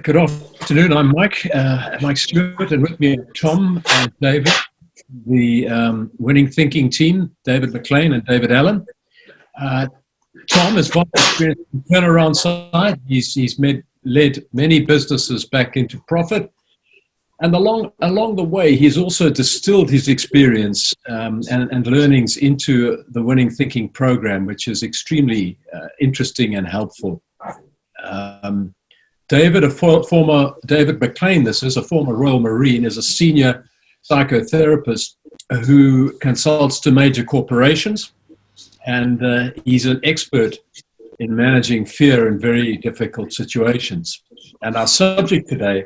Good afternoon. I'm Mike Stewart, and with me are Tom and David, the Winning Thinking team, David McLean and David Allen. Tom has got experience in the turnaround side. He's led many businesses back into profit. And along the way, he's also distilled his experience and learnings into the Winning Thinking program, which is extremely interesting and helpful. David McLean, this is a former Royal Marine, is a senior psychotherapist who consults to major corporations, and he's an expert in managing fear in very difficult situations. And our subject today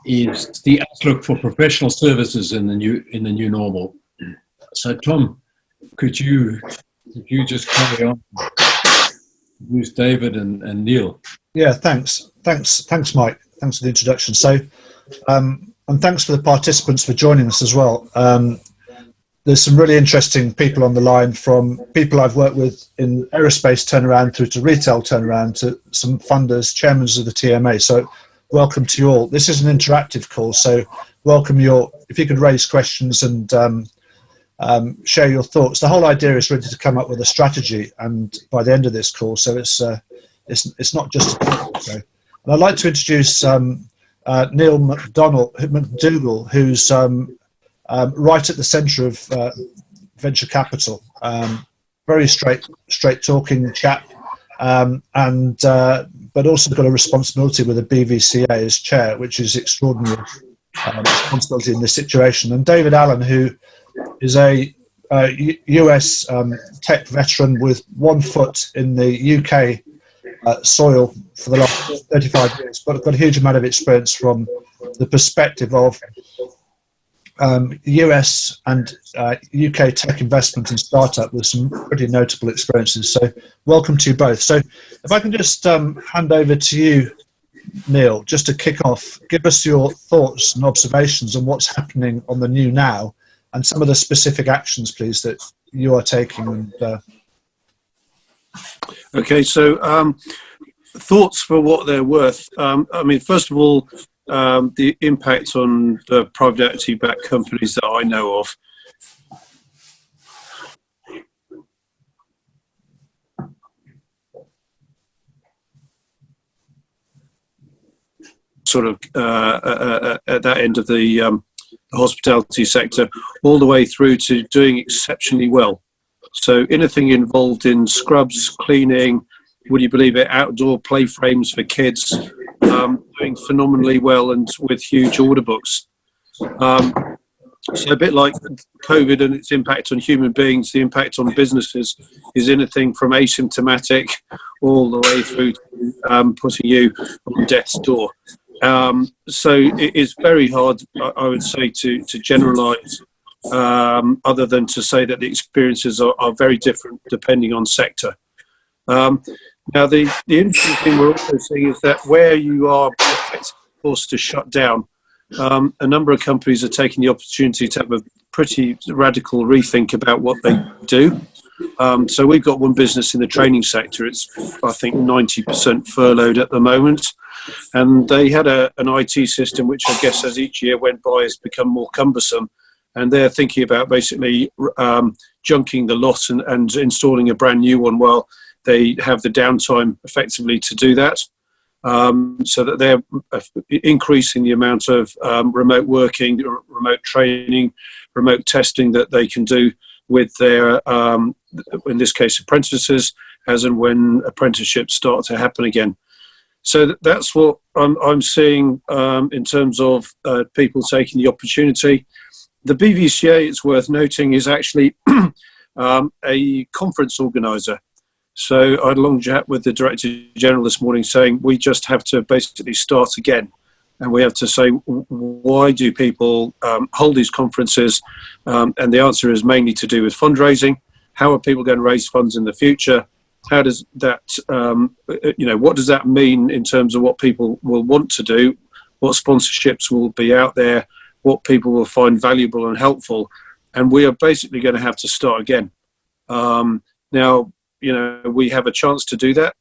is the outlook for professional services in the new normal. So, Tom, could you just carry on? Use David and Neil. Yeah, thanks, Mike. Thanks for the introduction. So, and thanks for the participants for joining us as well. There's some really interesting people on the line, from people I've worked with in aerospace turnaround through to retail turnaround to some funders, chairmen of the TMA. So, welcome to you all. This is an interactive call, so welcome if you could raise questions and share your thoughts. The whole idea is really to come up with a strategy, and by the end of this call, so it's not just a call. So, and I'd like to introduce Neil McDougall, who's right at the centre of venture capital. Very straight talking chap, but also got a responsibility with the BVCA as chair, which is extraordinary responsibility in this situation. And David Allen, who is a US tech veteran with 1 foot in the UK soil for the last 35 years, but got a huge amount of experience from the perspective of US and UK tech investment and startup, with some pretty notable experiences. So welcome to you both. So if I can just hand over to you, Neil, just to kick off, give us your thoughts and observations on what's happening on the new now, and some of the specific actions, please, that you are taking. And okay, so thoughts for what they're worth. I mean, first of all, the impact on the private equity-backed companies that I know of. Sort of at that end of the hospitality sector, all the way through to doing exceptionally well. So anything involved in scrubs, cleaning, would you believe it, outdoor play frames for kids, doing phenomenally well and with huge order books. So a bit like COVID and its impact on human beings, the impact on businesses is anything from asymptomatic all the way through to putting you on death's door. So it is very hard, I would say, to generalise, other than to say that the experiences are very different depending on sector. Now, the interesting thing we're also seeing is that where you are forced to shut down, a number of companies are taking the opportunity to have a pretty radical rethink about what they do. So we've got one business in the training sector. It's, I think, 90% furloughed at the moment. And they had an IT system which, I guess, as each year went by, has become more cumbersome. And they're thinking about basically junking the lot and installing a brand new one while they have the downtime effectively to do that. So that they're increasing the amount of remote working, remote training, remote testing that they can do with their, in this case, apprentices, as and when apprenticeships start to happen again. So that's what I'm seeing in terms of people taking the opportunity. The BVCA, it's worth noting, is actually a conference organizer. So I had a long chat with the Director General this morning saying we just have to basically start again. And we have to say, why do people hold these conferences? And the answer is mainly to do with fundraising. How are people going to raise funds in the future? How does that, what does that mean in terms of what people will want to do? What sponsorships will be out there? What people will find valuable and helpful? And we are basically going to have to start again. Now, we have a chance to do that.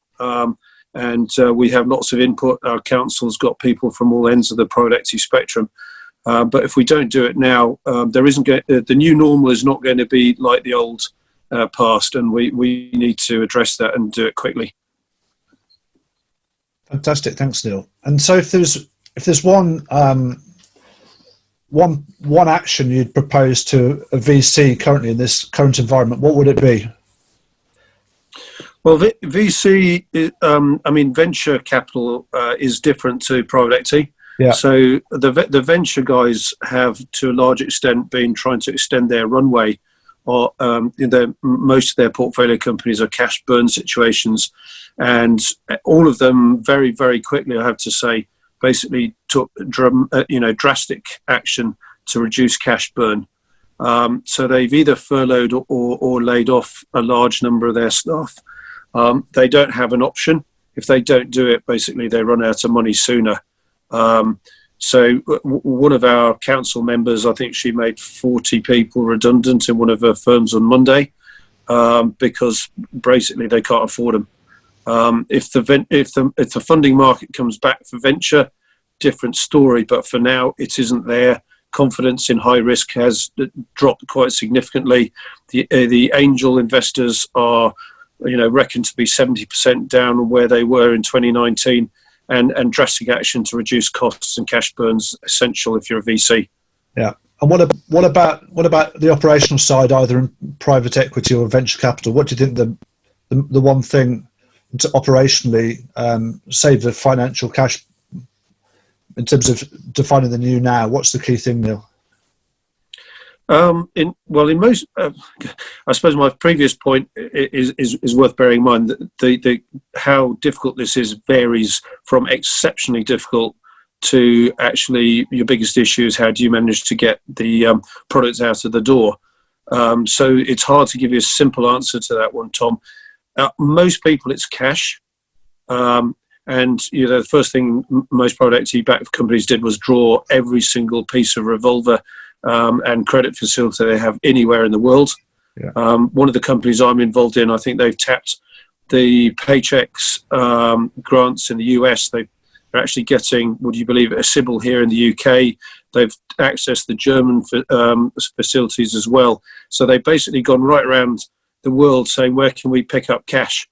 and we have lots of input. Our council's got people from all ends of the private equity spectrum. But if we don't do it now, the new normal is not going to be like the old past, and we need to address that and do it quickly. Fantastic, thanks, Neil. And so, if there's one action you'd propose to a VC currently in this current environment, what would it be? Well, VC, venture capital is different to private equity. Yeah. So the venture guys have, to a large extent, been trying to extend their runway. Or most of their portfolio companies are cash burn situations, and all of them very, very quickly, I have to say, basically took drastic action to reduce cash burn. So they've either furloughed or laid off a large number of their staff. They don't have an option. If they don't do it, basically they run out of money sooner. So one of our council members, I think she made 40 people redundant in one of her firms on Monday, because basically they can't afford them. If the funding market comes back for venture, different story. But for now, it isn't there. Confidence in high risk has dropped quite significantly. The angel investors are, reckoned to be 70% down on where they were in 2019, and drastic action to reduce costs and cash burns essential if you're a VC. Yeah. And what about the operational side, either in private equity or venture capital? What do you think the one thing to operationally save the financial cash in terms of defining the new now? What's the key thing, Neil? In most, I suppose my previous point is worth bearing in mind that the how difficult this is varies from exceptionally difficult to actually your biggest issue is how do you manage to get the products out of the door. So it's hard to give you a simple answer to that one, Tom. Most people, it's cash. And the first thing most private equity backed companies did was draw every single piece of revolver and credit facility they have anywhere in the world. Yeah. One of the companies I'm involved in, I think they've tapped the Paychex grants in the US. They're actually getting, would you believe it, a Sybil here in the UK. They've accessed the German facilities as well. So they've basically gone right around the world saying, where can we pick up cash?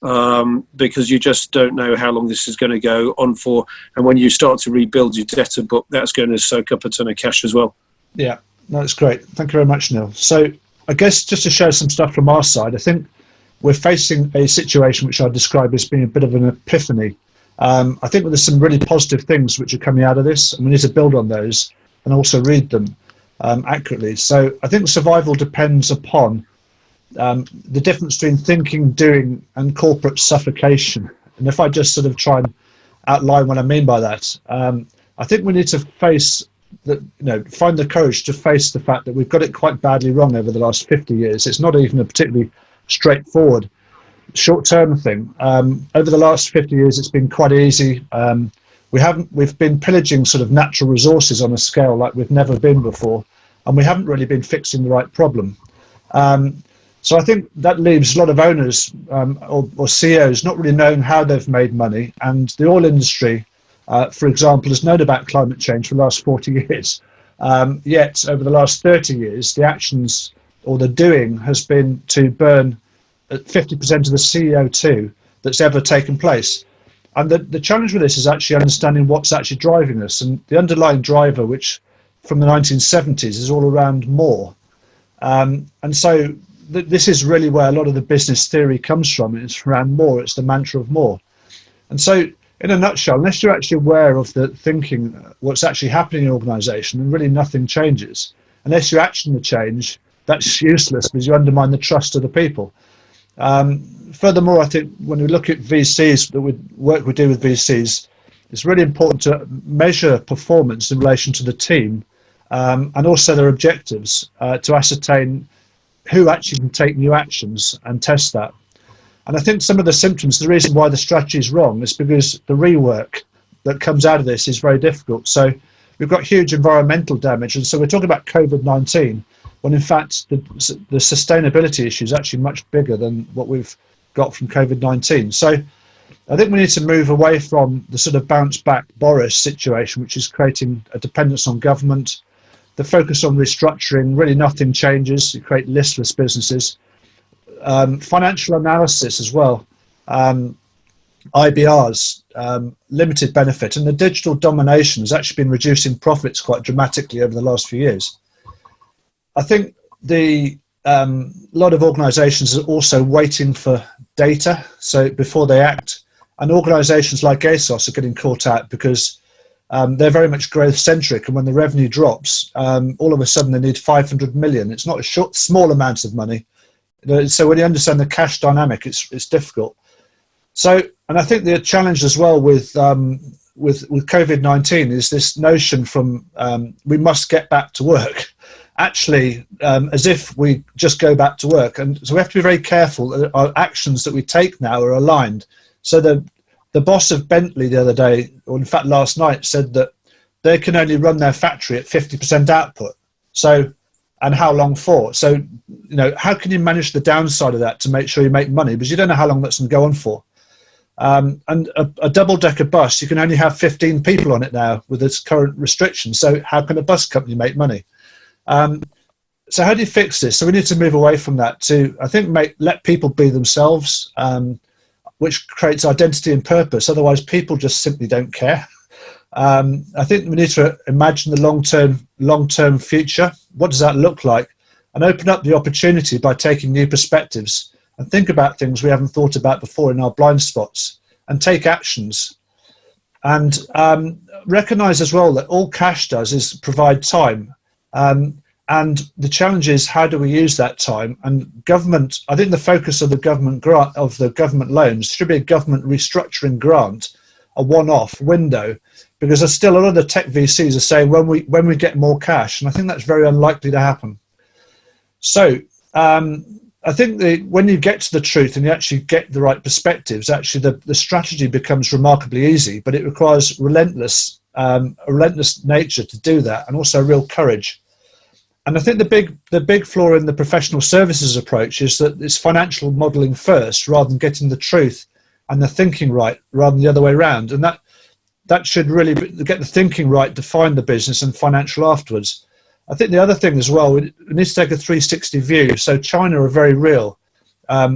Because you just don't know how long this is going to go on for. And when you start to rebuild your debtor book, that's going to soak up a ton of cash as well. Yeah, no, that's great. Thank you very much, Neil. So I guess just to share some stuff from our side, I think we're facing a situation which I describe as being a bit of an epiphany. I think there's some really positive things which are coming out of this, and we need to build on those and also read them accurately. So I think survival depends upon the difference between thinking, doing, and corporate suffocation. And if I just sort of try and outline what I mean by that, I think we need to find the courage to face the fact that we've got it quite badly wrong over the last 50 years. It's not even a particularly straightforward short-term thing. Over the last 50 years, it's been quite easy. We've been pillaging sort of natural resources on a scale like we've never been before, and we haven't really been fixing the right problem. So I think that leaves a lot of owners or CEOs not really knowing how they've made money. And the oil industry, for example, has known about climate change for the last 40 years. Yet over the last 30 years, the actions or the doing has been to burn 50% of the CO2 that's ever taken place. And the challenge with this is actually understanding what's actually driving us. And the underlying driver, which from the 1970s is all around more. And so this is really where a lot of the business theory comes from. It's around more. It's the mantra of more. And so in a nutshell, unless you're actually aware of the thinking, what's actually happening in an organization, then really nothing changes. Unless you action the change, that's useless because you undermine the trust of the people. Furthermore, I think when we look at VCs, the work we do with VCs, it's really important to measure performance in relation to the team and also their objectives to ascertain who actually can take new actions and test that. And I think some of the symptoms, the reason why the strategy is wrong is because the rework that comes out of this is very difficult. So we've got huge environmental damage. And so we're talking about COVID-19, when in fact the sustainability issue is actually much bigger than what we've got from COVID-19. So I think we need to move away from the sort of bounce back Boris situation, which is creating a dependence on government. The focus on restructuring, really nothing changes. You create listless businesses. Financial analysis as well. IBRs, limited benefit, and the digital domination has actually been reducing profits quite dramatically over the last few years. I think a lot of organisations are also waiting for data, so before they act, and organisations like ASOS are getting caught out because they're very much growth centric, and when the revenue drops, all of a sudden they need 500 million. It's not a small amount of money. So when you understand the cash dynamic, it's difficult. So, and I think the challenge as well with COVID-19 is this notion from we must get back to work, actually, as if we just go back to work. And so we have to be very careful that our actions that we take now are aligned. So the boss of Bentley the other day, or in fact last night, said that they can only run their factory at 50% output. So, and how long for? So, you know, how can you manage the downside of that to make sure you make money? Because you don't know how long that's going to go on for. And a double-decker bus, you can only have 15 people on it now with its current restrictions. So how can a bus company make money? So how do you fix this? So we need to move away from that to, I think, let people be themselves, which creates identity and purpose. Otherwise, people just simply don't care. I think we need to imagine the long-term future. What does that look like? And open up the opportunity by taking new perspectives and think about things we haven't thought about before in our blind spots, and take actions. And recognize as well that all cash does is provide time. And the challenge is, how do we use that time? And government, I think the focus of the government grant, of the government loans, should be a government restructuring grant, a one-off window, because there's still a lot of the tech VCs are saying when we get more cash, and I think that's very unlikely to happen. So I think when you get to the truth and you actually get the right perspectives, actually the strategy becomes remarkably easy, but it requires a relentless nature to do that, and also real courage. And I think the big flaw in the professional services approach is that it's financial modelling first, rather than getting the truth and the thinking right, rather than the other way around. And that should really get the thinking right, define the business, and financial afterwards. I think the other thing as well, we need to take a 360 view. So China are a very real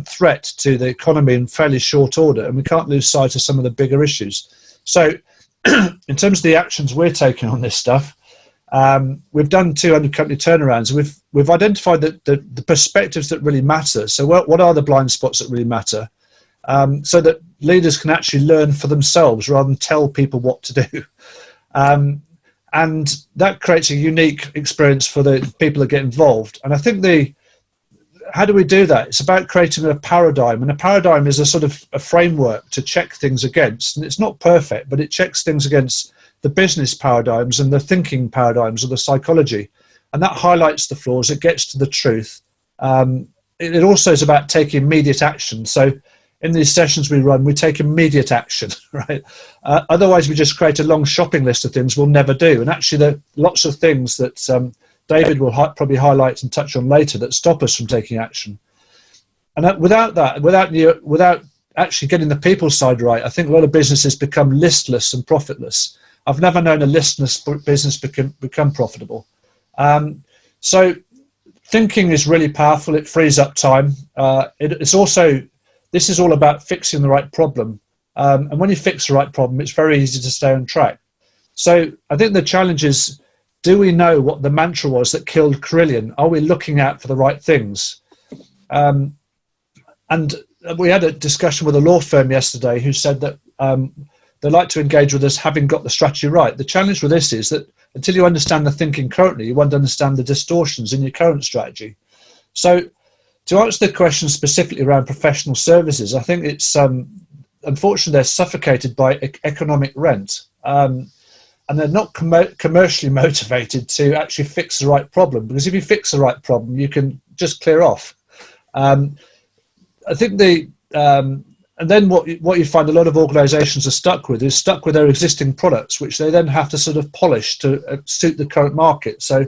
threat to the economy in fairly short order, and we can't lose sight of some of the bigger issues. So in terms of the actions we're taking on this stuff, we've done 200 company turnarounds. We've identified the perspectives that really matter. So what are the blind spots that really matter? So that leaders can actually learn for themselves rather than tell people what to do. And that creates a unique experience for the people that get involved. And I think how do we do that? It's about creating a paradigm, and a paradigm is a sort of a framework to check things against. And it's not perfect, but it checks things against the business paradigms and the thinking paradigms or the psychology. And that highlights the flaws, it gets to the truth. It also is about taking immediate action. So in these sessions we run, we take immediate action, right? Otherwise, we just create a long shopping list of things we'll never do. And actually, there are lots of things that David will probably highlight and touch on later that stop us from taking action. And without actually getting the people side right, I think a lot of businesses become listless and profitless. I've never known a listless business become profitable. So thinking is really powerful. It frees up time. This is all about fixing the right problem. And when you fix the right problem, it's very easy to stay on track. So I think the challenge is, do we know what the mantra was that killed Carillion? Are we looking out for the right things? And we had a discussion with a law firm yesterday who said that they like to engage with us having got the strategy right. The challenge with this is that until you understand the thinking currently, you won't understand the distortions in your current strategy. So to answer the question specifically around professional services, I think it's unfortunately they're suffocated by economic rent, and they're not commercially motivated to actually fix the right problem, because if you fix the right problem, you can just clear off. I think and then what you find a lot of organisations are stuck with their existing products, which they then have to sort of polish to suit the current market. So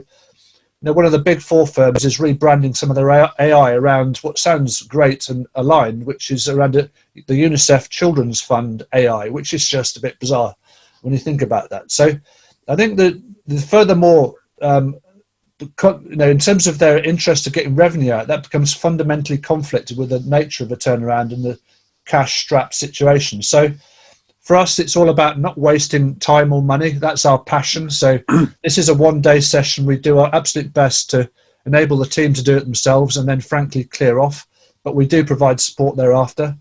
one of the big four firms is rebranding some of their AI around what sounds great and aligned, which is around the UNICEF Children's Fund AI, which is just a bit bizarre when you think about that. So I think that furthermore, in terms of their interest of getting revenue out, that becomes fundamentally conflicted with the nature of a turnaround and the cash strapped situation. So for us, it's all about not wasting time or money. That's our passion. So this is a one-day session. We do our absolute best to enable the team to do it themselves and then frankly clear off. But we do provide support thereafter.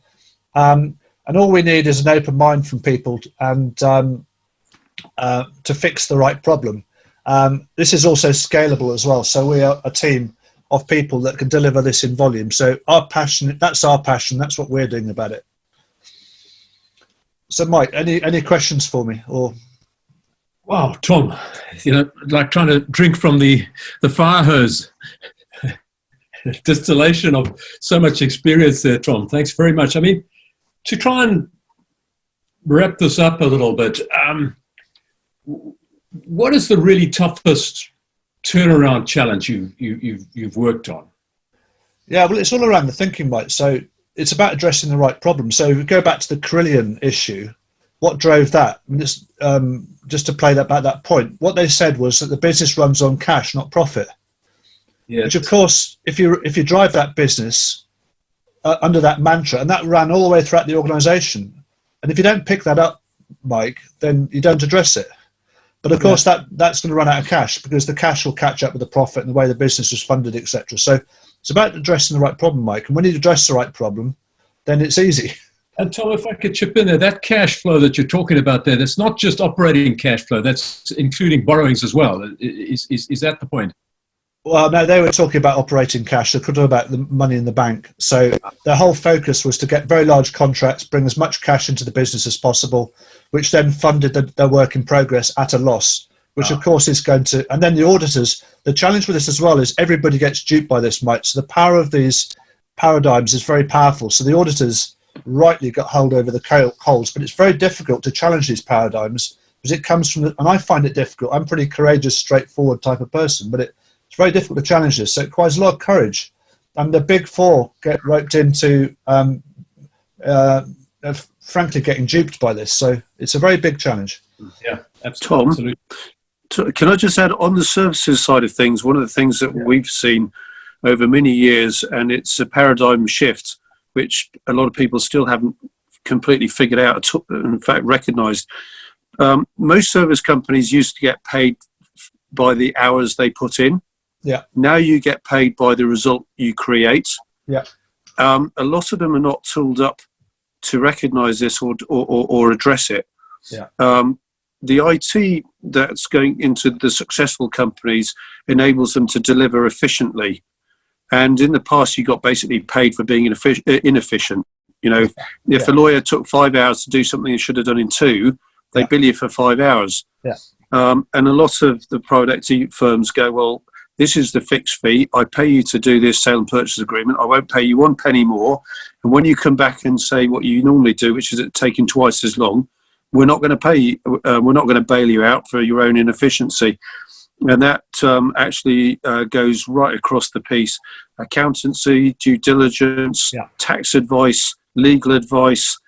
And all we need is an open mind from people and to fix the right problem. This is also scalable as well. So we are a team of people that can deliver this in volume. So that's our passion. That's what we're doing about it. So, Mike, any questions for me? Or wow, Tom, like trying to drink from the fire hose. Distillation of so much experience there, Tom. Thanks very much. I mean, to try and wrap this up a little bit, what is the really toughest turnaround challenge you've worked on? Yeah, well, it's all around the thinking, Mike. So it's about addressing the right problem. So if we go back to the Carillion issue, what drove that? I mean, just to play back that point, what they said was that the business runs on cash, not profit. Yeah. Which, of course, if you drive that business under that mantra, and that ran all the way throughout the organisation, and if you don't pick that up, Mike, then you don't address it. But of course, that's going to run out of cash because the cash will catch up with the profit and the way the business was funded, etc. So it's about addressing the right problem, Mike. And when you address the right problem, then it's easy. And Tom, if I could chip in there, that cash flow that you're talking about there, that's not just operating cash flow, that's including borrowings as well. Is that the point? Well, no, they were talking about operating cash. They could talk about the money in the bank. So their whole focus was to get very large contracts, bring as much cash into the business as possible, which then funded their work in progress at a loss, which of course is going to, and then the auditors, the challenge with this as well is everybody gets duped by this, Mike. So the power of these paradigms is very powerful. So the auditors rightly got hold over the coals, but it's very difficult to challenge these paradigms because it comes from, and I find it difficult. I'm a pretty courageous, straightforward type of person, but it's very difficult to challenge this. So it requires a lot of courage. And the big four get roped into, frankly, getting duped by this. So it's a very big challenge. Yeah, absolutely. Tom, can I just add, on the services side of things, one of the things that we've seen over many years, and it's a paradigm shift, which a lot of people still haven't completely figured out, in fact, recognised. Most service companies used to get paid by the hours they put in. Yeah. Now you get paid by the result you create. Yeah. A lot of them are not tooled up to recognise this or address it. Yeah. The IT that's going into the successful companies enables them to deliver efficiently. And in the past, you got basically paid for being inefficient. If a lawyer took 5 hours to do something he should have done in 2, they bill you for 5 hours. Yeah. And a lot of the private equity firms go, well, this is the fixed fee. I pay you to do this sale and purchase agreement. I won't pay you 1 penny more. And when you come back and say what you normally do, which is taking twice as long, we're not going to pay you. We're not going to bail you out for your own inefficiency. And that actually goes right across the piece. Accountancy, due diligence, tax advice, legal advice,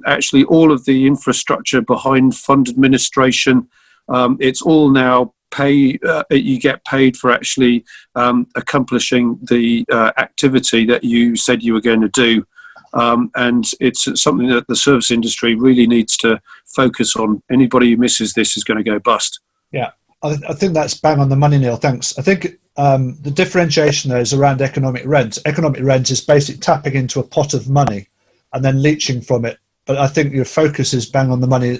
actually all of the infrastructure behind fund administration. It's all now you get paid for actually accomplishing the activity that you said you were going to do. And it's something that the service industry really needs to focus on. Anybody who misses this is going to go bust. Yeah, I think that's bang on the money, Neil. Thanks. I think the differentiation there is around economic rent. Economic rent is basically tapping into a pot of money and then leeching from it. But I think your focus is bang on the money.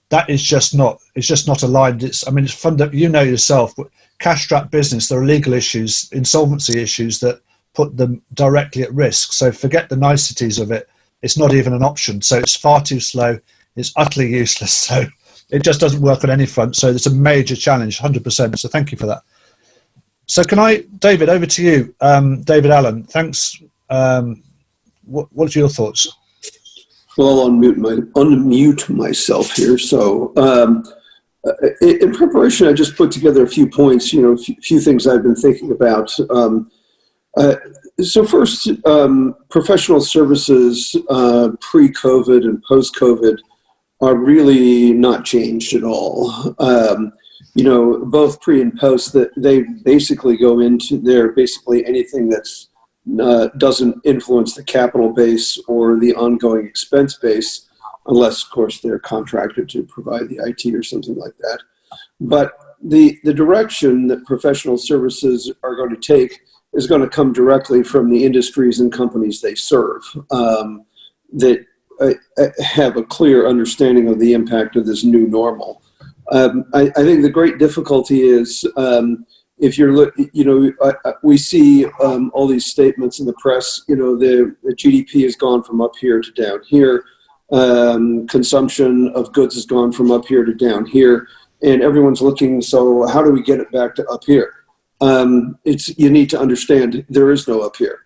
That is just not. It's just not aligned. It's yourself. Cash-strapped business. There are legal issues, insolvency issues that put them directly at risk. So forget the niceties of it. It's not even an option. So it's far too slow. It's utterly useless. So it just doesn't work on any front. So it's a major challenge, 100%. So thank you for that. So David, over to you. David Allen, thanks. What are your thoughts? Well, I'll unmute myself here. So In preparation, I just put together a few points, a few things I've been thinking about. So first, professional services pre-COVID and post-COVID are really not changed at all. Both pre and post, that they basically go into, they're basically anything that's doesn't influence the capital base or the ongoing expense base, unless, of course, they're contracted to provide the IT or something like that. But the direction that professional services are going to take is going to come directly from the industries and companies they serve, that have a clear understanding of the impact of this new normal. I think the great difficulty is, if you're, we see all these statements in the press, the GDP has gone from up here to down here. Consumption of goods has gone from up here to down here, and everyone's looking, so how do we get it back to up here? You need to understand there is no up here.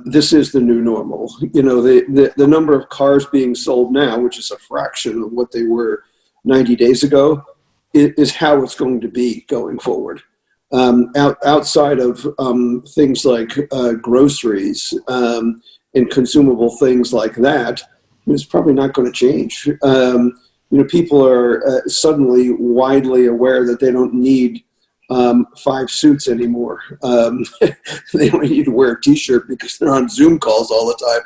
This is the new normal. The number of cars being sold now, which is a fraction of what they were 90 days ago, is how it's going to be going forward. Outside of things like groceries and consumable things like that, it's probably not going to change. People are suddenly widely aware that they don't need 5 suits anymore. They don't need to wear a t-shirt because they're on Zoom calls all the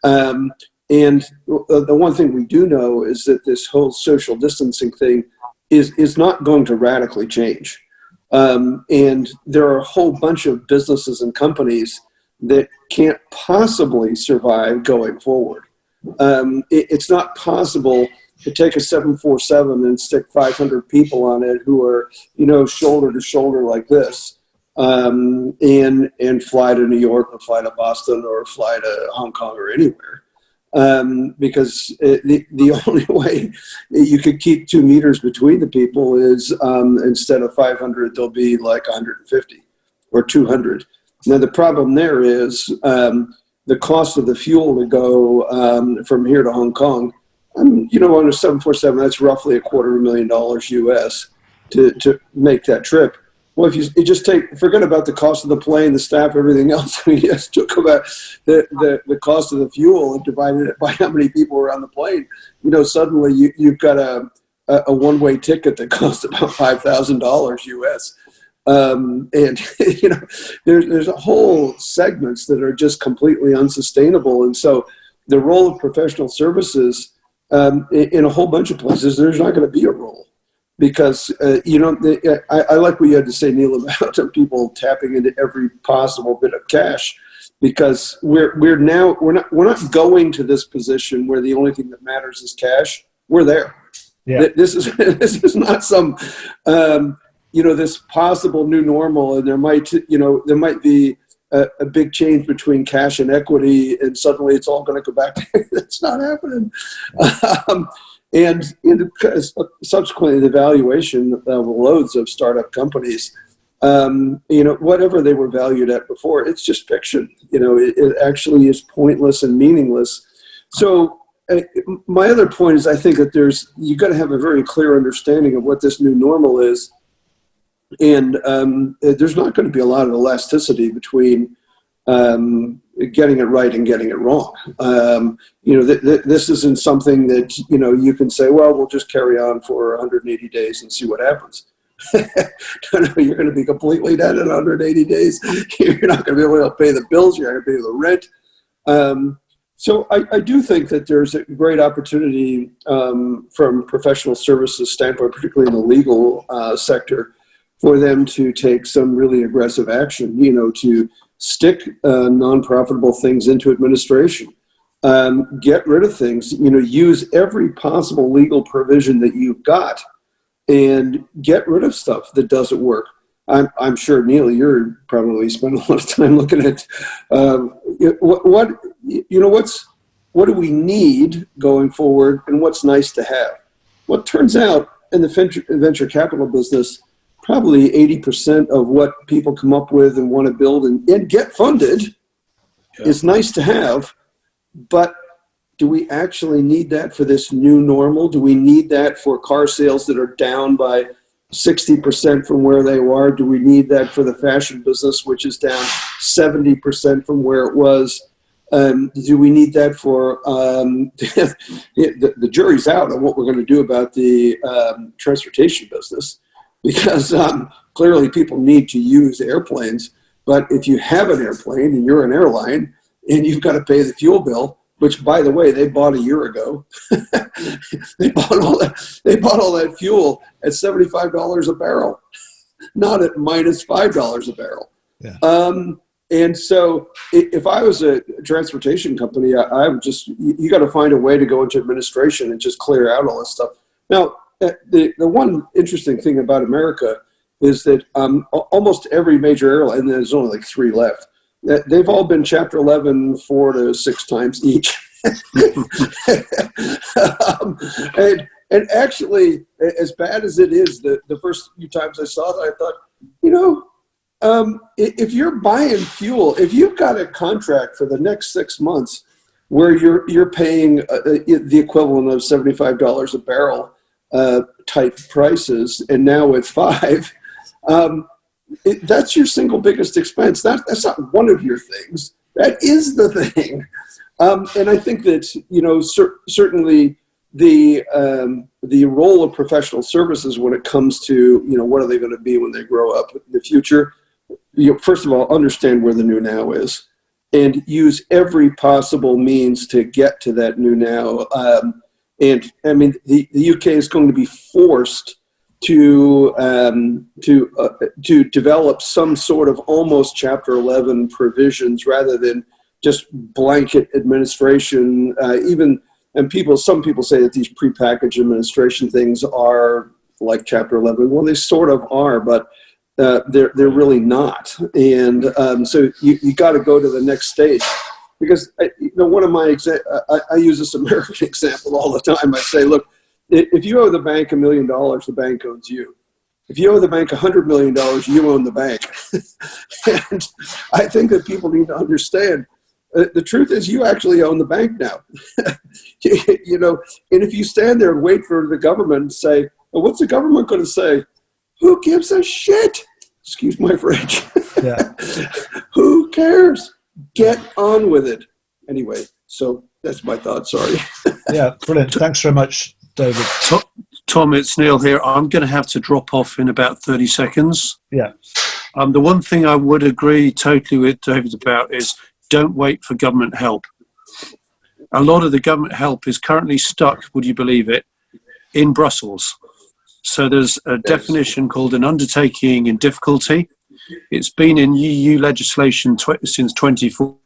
time. And the one thing we do know is that this whole social distancing thing is not going to radically change. And there are a whole bunch of businesses and companies that can't possibly survive going forward. It's not possible to take a 747 and stick 500 people on it who are, shoulder to shoulder like this, and fly to New York or fly to Boston or fly to Hong Kong or anywhere. Because the only way you could keep 2 meters between the people is, instead of 500, there'll be like 150 or 200. Now, the problem there is the cost of the fuel to go from here to Hong Kong. On a 747, that's roughly $250,000 US to make that trip. Well, if you just forget about the cost of the plane, the staff, everything else. We just took about the cost of the fuel and divided it by how many people were on the plane. Suddenly you've got a one-way ticket that costs about $5,000 US. And there's a whole segments that are just completely unsustainable. And so the role of professional services, in a whole bunch of places, there's not going to be a role, because I like what you had to say, Neil, about people tapping into every possible bit of cash, because we're not going to this position where the only thing that matters is cash. We're there. Yeah. This is not some this possible new normal, and there might be a big change between cash and equity, and suddenly it's all going to go back. That's not happening. And subsequently, the valuation of loads of startup companies, whatever they were valued at before, it's just fiction. It actually is pointless and meaningless. So my other point is, I think that you got to have a very clear understanding of what this new normal is. And there's not going to be a lot of elasticity between getting it right and getting it wrong. This isn't something that, you can say, well, we'll just carry on for 180 days and see what happens. No, you're going to be completely dead in 180 days. You're not going to be able to pay the bills. You're not going to be able to rent. So I do think that there's a great opportunity from professional services standpoint, particularly in the legal sector, for them to take some really aggressive action, to stick non-profitable things into administration, get rid of things, use every possible legal provision that you've got, and get rid of stuff that doesn't work. I'm sure, Neil, you're probably spent a lot of time looking at what do we need going forward, and what's nice to have. Well, it turns out in the venture capital business, probably 80% of what people come up with and want to build and get funded is nice to have, but do we actually need that for this new normal? Do we need that for car sales that are down by 60% from where they were? Do we need that for the fashion business, which is down 70% from where it was? Do we need that for the jury's out on what we're going to do about the transportation business, because clearly people need to use airplanes. But if you have an airplane and you're an airline and you've got to pay the fuel bill, which, by the way, they bought a year ago, they bought all that fuel at $75 a barrel, not at minus $5 a barrel. Yeah. And so if I was a transportation company, I would just, you got to find a way to go into administration and just clear out all this stuff. Now, the one interesting thing about America is that almost every major airline, and there's only like 3 left, they've all been Chapter 11 4 to 6 times each. And actually, as bad as it is, the first few times I saw it, I thought, you know, if you're buying fuel, if you've got a contract for the next 6 months where you're paying the equivalent of $75 a barrel type prices, and now with 5, that's your single biggest expense. That's not one of your things. That is the thing. And I think that, you know, certainly the role of professional services when it comes to, you know, what are they going to be when they grow up in the future, you know, first of all, understand where the new now is and use every possible means to get to that new now. And I mean, the UK is going to be forced to develop some sort of almost Chapter 11 provisions rather than just blanket administration. Some people say that these prepackaged administration things are like Chapter 11. Well, they sort of are, but they're really not. And so you got to go to the next stage. Because one of my I use this American example all the time. I say, look, if you owe the bank $1 million, the bank owes you. If you owe the bank $100 million, you own the bank. And I think that people need to understand the truth is you actually own the bank now. You know, and if you stand there and wait for the government and say, well, what's the government going to say? Who gives a shit? Excuse my French. Yeah. Who cares? Get on with it. Anyway, so that's my thought. Sorry. Yeah, brilliant. Thanks very much, David. Tom, it's Neil here. I'm going to have to drop off in about 30 seconds. Yeah. The one thing I would agree totally with David about is don't wait for government help. A lot of the government help is currently stuck, would you believe it, in Brussels. So there's a definition called an undertaking in difficulty. It's been in EU legislation since 2014.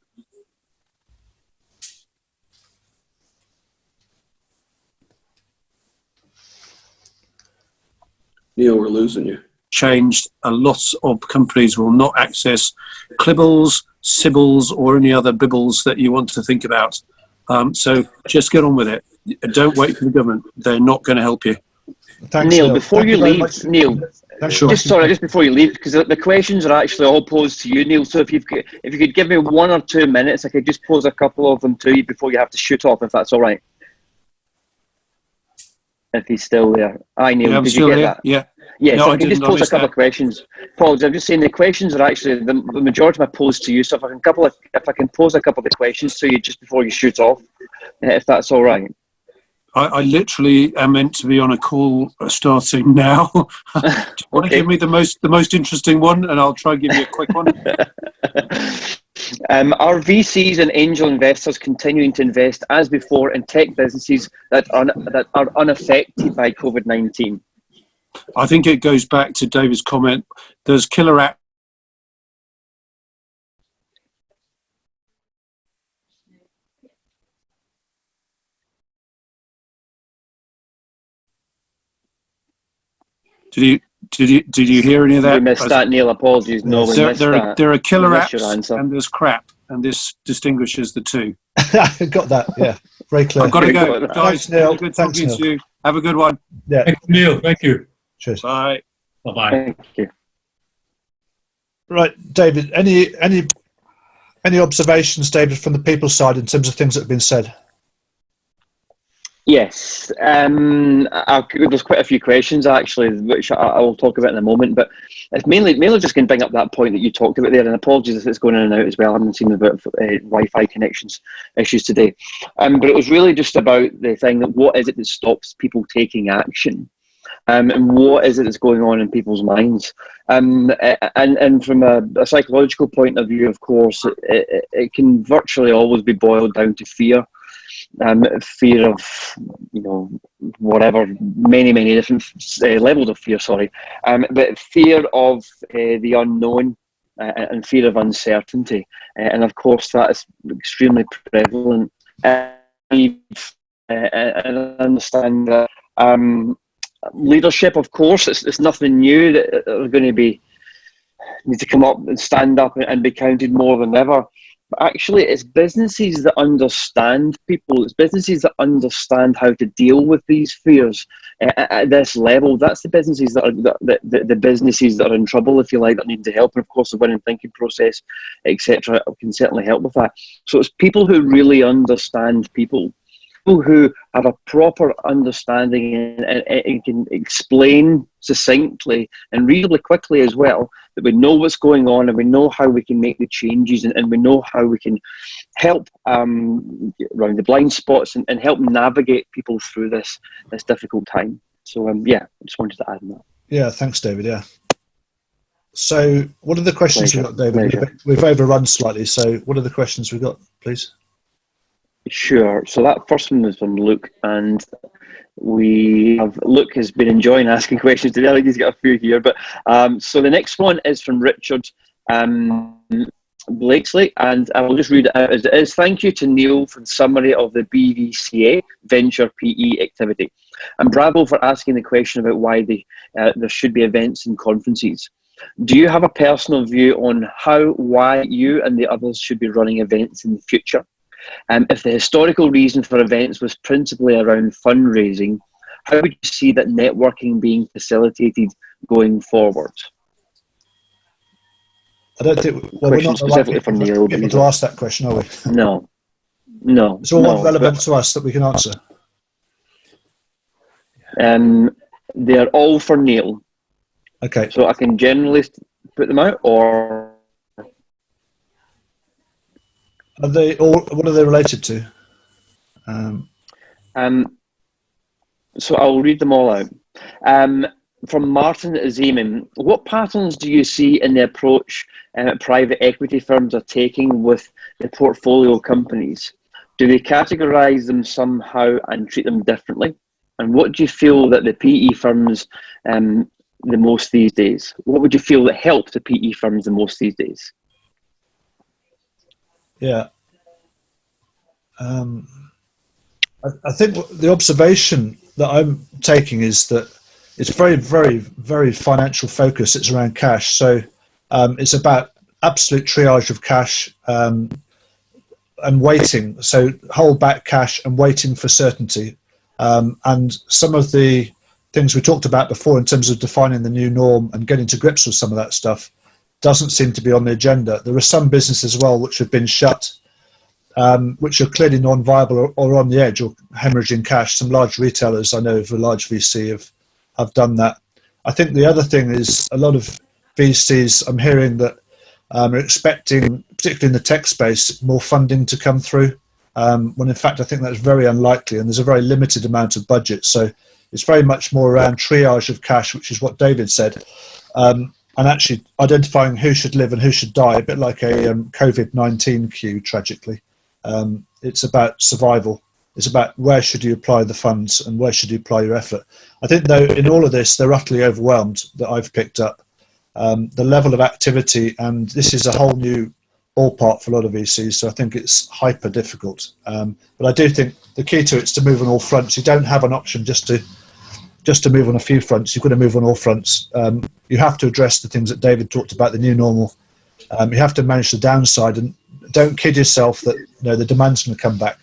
Neil, we're losing you. Changed. A lot of companies will not access Clibbles, Sibbles, or any other bibbles that you want to think about. So just get on with it. Don't wait for the government. They're not going to help you. Thanks, Neil, before you leave, Neil, Sure. just before you leave, because the questions are actually all posed to you, Neil. So if you could give me 1 or 2 minutes, I could just pose a couple of them to you before you have to shoot off, if that's all right. If he's still there. Hi, Neil. Yeah, I'm did still you get here. that? Yeah. Yeah, No, so I I can just didn't. I pose a missed couple that. of questions. Paul, I'm just saying the questions are actually the majority of my posed to you. So if I can pose a couple of the questions to you just before you shoot off, if that's all right. I literally am meant to be on a call starting now. Do you want to give me the most interesting one, and I'll try and give you a quick one? Are VCs and angel investors continuing to invest as before in tech businesses that are unaffected by COVID-19? I think it goes back to David's comment. There's killer apps. Did you hear any of that? We missed that, Neil. Apologies. No, we missed that. There are killer We missed your apps answer. and there's crap, and this distinguishes the two. Got that, yeah. Very clear. I've got to go, Got that. guys. Thanks, Neil. Good Thanks, talking Neil. to you. Have a good one. Yeah, Thank you, Neil. Thank you. cheers. Bye. Bye-bye. Thank you. Right, David, any observations, David, from the people's side in terms of things that have been said? Yes, there's quite a few questions actually, which I will talk about in a moment. But it's mainly just going to bring up that point that you talked about there. And apologies if it's going in and out as well. I haven't seen a bit of Wi-Fi connections issues today. But it was really just about the thing that what is it that stops people taking action, and what is it that's going on in people's minds. And from a psychological point of view, of course, it can virtually always be boiled down to fear. Fear of, whatever, many different levels of fear, but fear of the unknown, and fear of uncertainty, and of course that is extremely prevalent. And I understand that leadership, of course, it's nothing new that are going to need to come up and stand up and be counted more than ever. But actually, it's businesses that understand people. It's businesses that understand how to deal with these fears at this level. That's the businesses that are the businesses that are in trouble, if you like, that need to help. And of course, the winning thinking process, etc., can certainly help with that. So it's people who really understand people who have a proper understanding and can explain succinctly and reasonably quickly as well, that we know what's going on and we know how we can make the changes, and we know how we can help around the blind spots and help navigate people through this difficult time. So I just wanted to add that. Yeah, thanks, David. Yeah. So what are the questions Pleasure. we've got, David? We've overrun slightly. So what are the questions we've got, please? Sure. So that first one was from Luke, and Luke has been enjoying asking questions today. I think he's got a few here, but so the next one is from Richard Blakesley, and I will just read it out as it is. Thank you to Neil for the summary of the BVCA Venture PE activity, and bravo for asking the question about why there should be events and conferences. Do you have a personal view on why you and the others should be running events in the future? If the historical reason for events was principally around fundraising, how would you see that networking being facilitated going forward? I don't think we're not specifically from Neil to ask that question, are we? No. It's all relevant to us that we can answer. They're all for Neil. Okay. So I can generally put them out, or Are they all? What are they related to? So I'll read them all out. From Martin Zeman, what patterns do you see in the approach private equity firms are taking with the portfolio companies? Do they categorize them somehow and treat them differently? And what do you feel that the PE firms the most these days? What would you feel that helps the PE firms the most these days? Yeah. I think the observation that I'm taking is that it's very, very, very financial focus. It's around cash. So it's about absolute triage of cash and waiting. So hold back cash and waiting for certainty. And some of the things we talked about before in terms of defining the new norm and getting to grips with some of that stuff doesn't seem to be on the agenda. There are some businesses as well which have been shut, which are clearly non-viable or on the edge or hemorrhaging cash. Some large retailers I know of a large VC have done that. I think the other thing is a lot of VCs I'm hearing that are expecting, particularly in the tech space, more funding to come through, when in fact I think that's very unlikely, and there's a very limited amount of budget. So it's very much more around triage of cash, which is what David said, and actually identifying who should live and who should die, a bit like a COVID-19 queue, tragically. It's about survival. It's about where should you apply the funds and where should you apply your effort. I think, though, in all of this, they're utterly overwhelmed that I've picked up. The level of activity, and this is a whole new ballpark for a lot of VCs, so I think it's hyper difficult. But I do think the key to it is to move on all fronts. You don't have an option just to move on a few fronts. You've got to move on all fronts. You have to address the things that David talked about, the new normal. You have to manage the downside, and don't kid yourself that the demand's going to come back,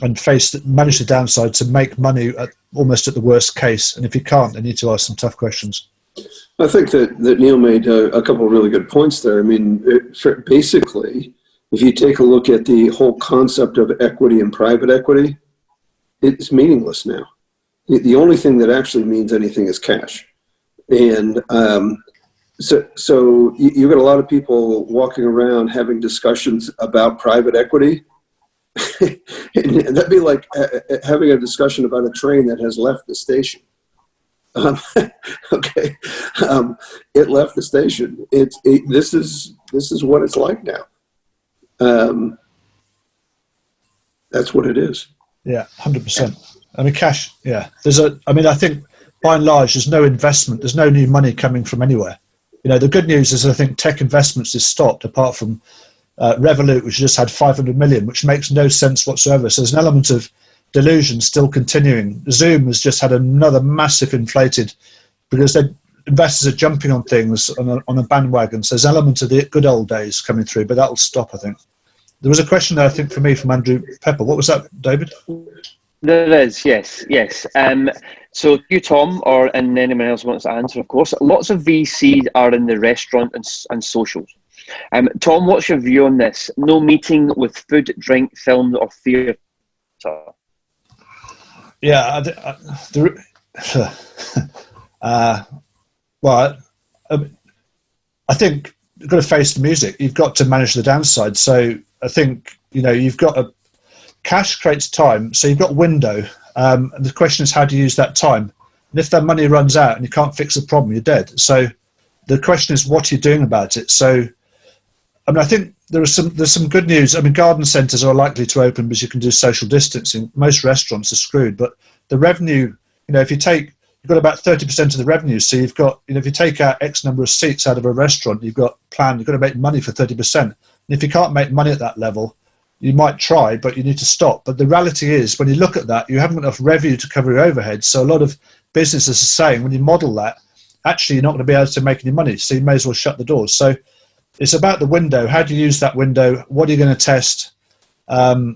and manage the downside to make money almost at the worst case. And if you can't, then you need to ask some tough questions. I think that Neil made a couple of really good points there. I mean, basically, if you take a look at the whole concept of equity and private equity, it's meaningless now. The only thing that actually means anything is cash. And so you've got a lot of people walking around having discussions about private equity. And that'd be like having a discussion about a train that has left the station. Okay, it left the station. This is what it's like now. That's what it is. Yeah, 100%. I mean, cash. Yeah, I think by and large, there's no investment. There's no new money coming from anywhere. The good news is I think tech investments is stopped, apart from Revolut, which just had 500 million, which makes no sense whatsoever. So there's an element of delusion still continuing. Zoom has just had another massive inflated, because investors are jumping on things on a bandwagon. So there's an element of the good old days coming through, but that'll stop, I think. There was a question there, I think, for me from Andrew Pepper. What was that, David? There is, yes. So you, Tom, and anyone else wants to answer, of course. Lots of VCs are in the restaurant and socials. Tom, what's your view on this? No meeting with food, drink, film, or theatre. Yeah, well, I think you've got to face the music. You've got to manage the downside. So I think you've got cash creates time. So you've got a window, and the question is how do you use that time? And if that money runs out and you can't fix the problem, you're dead. So the question is, what are you doing about it? So I think there's some good news. I mean, garden centres are likely to open because you can do social distancing. Most restaurants are screwed, but the revenue, if you've got about 30% of the revenue. So you've got, if you take out X number of seats out of a restaurant, you've got to make money for 30%. And if you can't make money at that level, you might try, but you need to stop. But the reality is, when you look at that, you haven't got enough revenue to cover your overheads. So a lot of businesses are saying, when you model that, actually you're not going to be able to make any money. So you may as well shut the doors. So it's about the window. How do you use that window? What are you going to test? But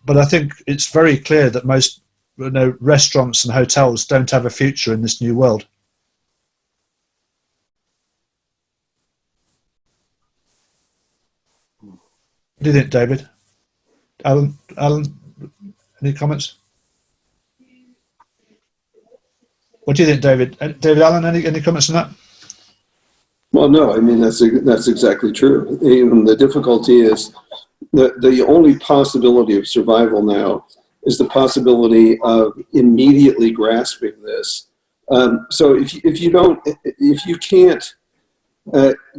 I think it's very clear that most restaurants and hotels don't have a future in this new world. What do you think, David? Alan, any comments? What do you think, David? David Allen, any comments on that? Well, no, I mean, that's exactly true. Even the difficulty is the only possibility of survival now is the possibility of immediately grasping this. So if you can't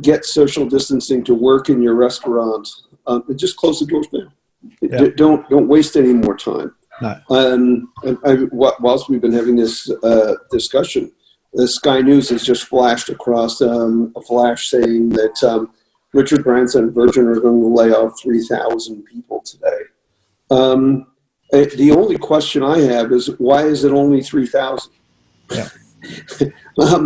get social distancing to work in your restaurant, just close the doors down. Yeah. Don't waste any more time. No. Whilst we've been having this discussion, the Sky News has just flashed across a flash saying that Richard Branson and Virgin are going to lay off 3,000 people today. The only question I have is, why is it only 3,000? Yeah. The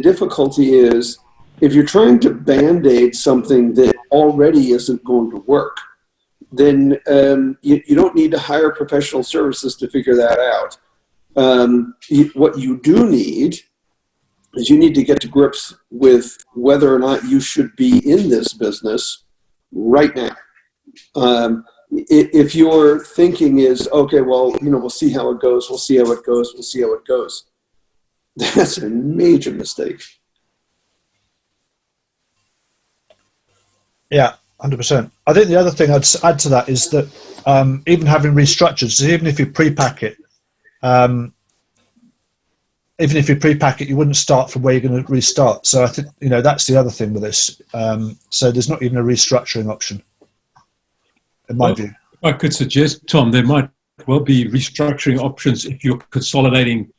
difficulty is, if you're trying to band-aid something that already isn't going to work, then you don't need to hire professional services to figure that out. What you do need is you need to get to grips with whether or not you should be in this business right now. If your thinking is, okay, well, we'll see how it goes, we'll see how it goes, that's a major mistake. Yeah, 100%. I think the other thing I'd add to that is that even having restructured, so even if you pre-pack it, you wouldn't start from where you're going to restart. So I think, that's the other thing with this. So there's not even a restructuring option, in my view. If I could suggest, Tom, there might well be restructuring options if you're consolidating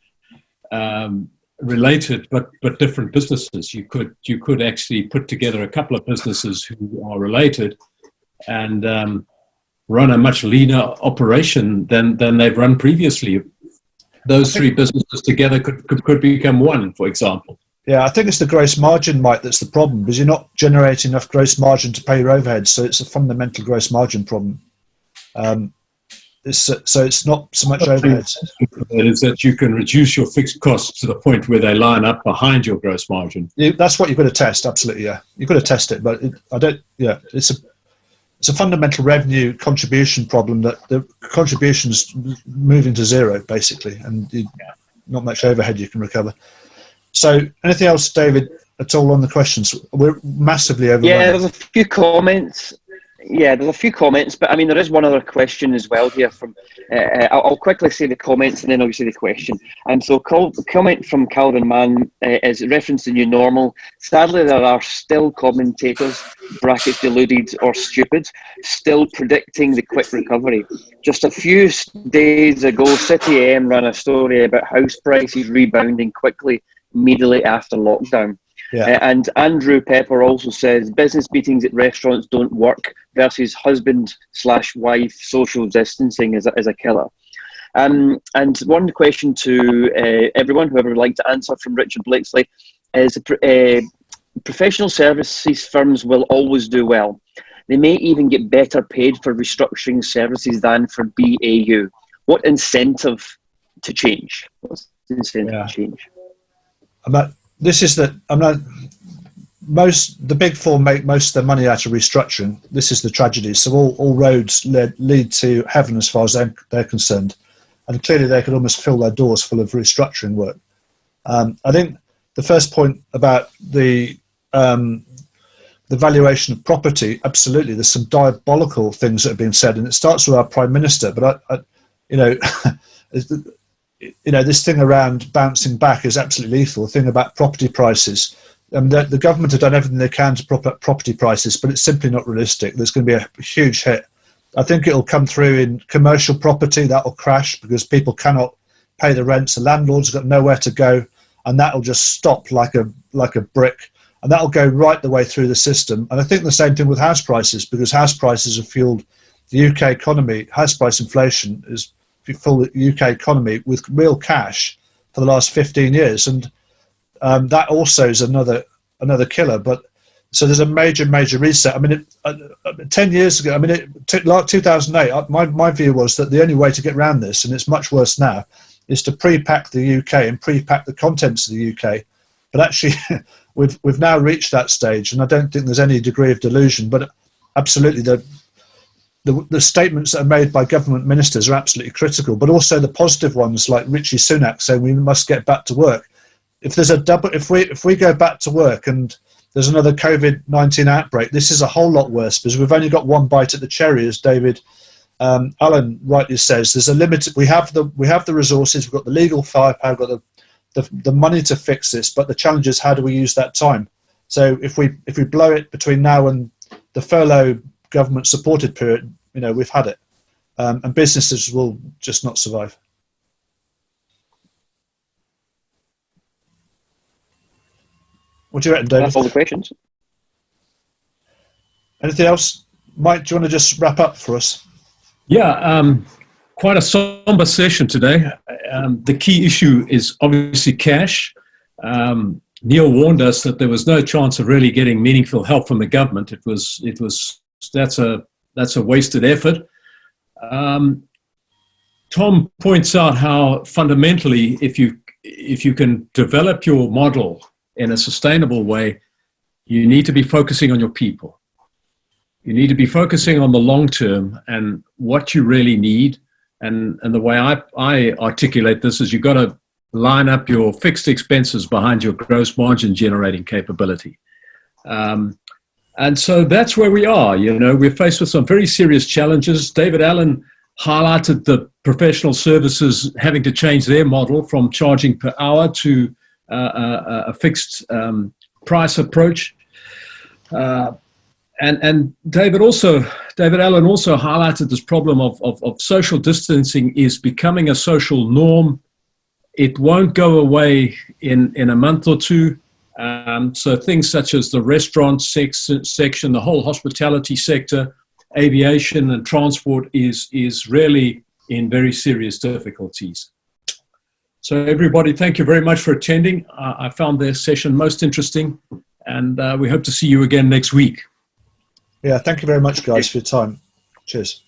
related but different businesses. You could actually put together a couple of businesses who are related and run a much leaner operation than they've run previously. Those three businesses together could become one, for example. Yeah, I think it's the gross margin, Mike, that's the problem, because you're not generating enough gross margin to pay your overheads. So it's a fundamental gross margin problem. So it's not so much overheads. It is that you can reduce your fixed costs to the point where they line up behind your gross margin. That's what you've got to test. Absolutely, yeah. You've got to test it, but it's a fundamental revenue contribution problem that the contribution's moving to zero basically, and not much overhead you can recover. So, anything else, David, at all on the questions? We're massively overrun. Yeah, there's a few comments. Yeah, there's a few comments, but I mean, there is one other question as well here. From I'll quickly say the comments and then obviously the question. And so, comment from Calvin Mann is reference to new normal. Sadly, there are still commentators (brackets deluded or stupid) still predicting the quick recovery. Just a few days ago, City AM ran a story about house prices rebounding quickly immediately after lockdown. Yeah. And Andrew Pepper also says business meetings at restaurants don't work versus husband/wife social distancing is a killer. And one question to everyone, whoever would like to answer, from Richard Blakesley, is professional services firms will always do well. They may even get better paid for restructuring services than for BAU. What incentive to change? What's the incentive to change? The big four make most of their money out of restructuring. This is the tragedy. So all roads lead to heaven as far as they're concerned. And clearly they could almost fill their doors full of restructuring work. I think the first point about the valuation of property, absolutely, there's some diabolical things that have been said, and it starts with our Prime Minister. But this thing around bouncing back is absolutely lethal. The thing about property prices, the government have done everything they can to prop up property prices, but it's simply not realistic. There's going to be a huge hit. I think it'll come through in commercial property. That will crash because people cannot pay the rents. The landlords have got nowhere to go, and that will just stop like a brick. And that will go right the way through the system. And I think the same thing with house prices, because house prices have fueled the UK economy. House price inflation is fueled the UK economy with real cash for the last 15 years. And that also is another killer. But so there's a major reset. I mean, 10 years ago, like 2008, my view was that the only way to get around this, and it's much worse now, is to pre-pack the UK and pre-pack the contents of the UK. But actually, we've now reached that stage, and I don't think there's any degree of delusion. But absolutely, the statements that are made by government ministers are absolutely critical. But also the positive ones, like Richie Sunak saying we must get back to work. If we go back to work and there's another COVID-19 outbreak, this is a whole lot worse because we've only got one bite at the cherry, as David Allen rightly says. There's a limit. We have the resources, we've got the legal firepower, we've got the money to fix this, but the challenge is how do we use that time? So if we blow it between now and the furlough government supported period, we've had it, and businesses will just not survive. What do you reckon, David? That's all the questions. Anything else? Mike, do you want to just wrap up for us? Yeah, quite a somber session today. The key issue is obviously cash. Neil warned us that there was no chance of really getting meaningful help from the government. That's a wasted effort. Tom points out how fundamentally, if you can develop your model in a sustainable way, you need to be focusing on your people. You need to be focusing on the long term and what you really need. And the way I articulate this is you've got to line up your fixed expenses behind your gross margin generating capability. And so that's where we are. We're faced with some very serious challenges. David Allen highlighted the professional services having to change their model from charging per hour to a fixed price approach. And David Allen also highlighted this problem of social distancing is becoming a social norm. It won't go away in a month or two. So things such as the restaurant section, the whole hospitality sector, aviation and transport is really in very serious difficulties. So everybody, thank you very much for attending. I found this session most interesting, and we hope to see you again next week. Yeah, thank you very much, guys, for your time. Cheers.